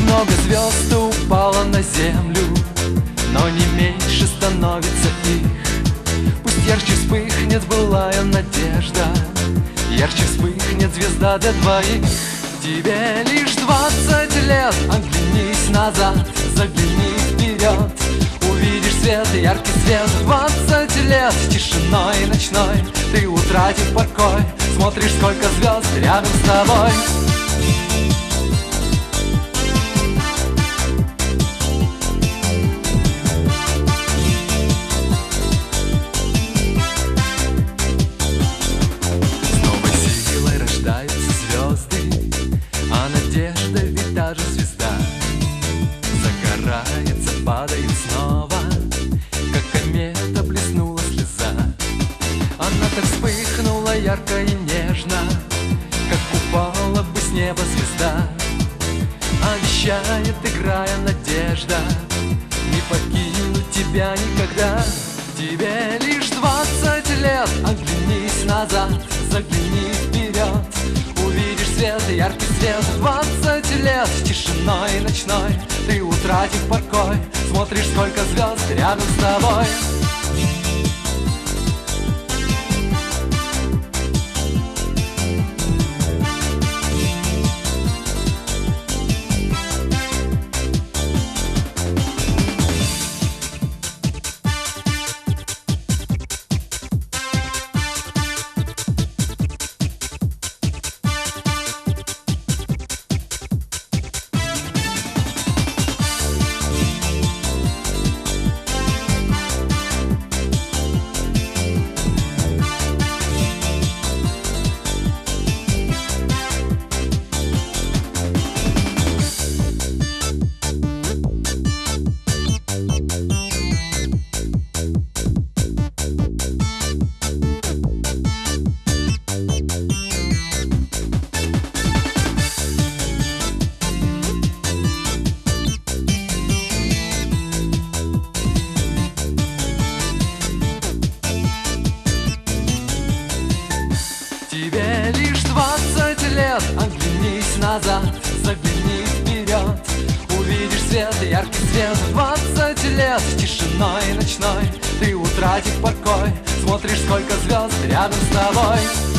Много звезд упало на землю, но не меньше становится их. Пусть ярче вспыхнет былая надежда, ярче вспыхнет звезда для двоих. Тебе лишь 20 лет, оглянись назад, загляни вперед. Увидишь свет, яркий свет, 20 лет тишиной ночной. Ты, утратив покой, смотришь, сколько звезд рядом с тобой. А надежда ведь та же звезда загорается, падает снова, как комета блеснула слеза. Она так вспыхнула ярко и нежно, как упала бы с неба звезда. Обещает, играя, надежда не покинуть тебя никогда. Тебе лишь 20 лет, оглянись назад, загляни вперед. Увидишь свет, яркий свет, 20 лет тишиной ночной. Ты, утратив покой, смотришь, сколько звезд рядом с тобой. Тебе лишь 20 лет, оглянись назад, загляни вперед. Увидишь свет, яркий свет, 20 лет тишиной ночной. Ты, утратив покой, смотришь, сколько звезд рядом с тобой.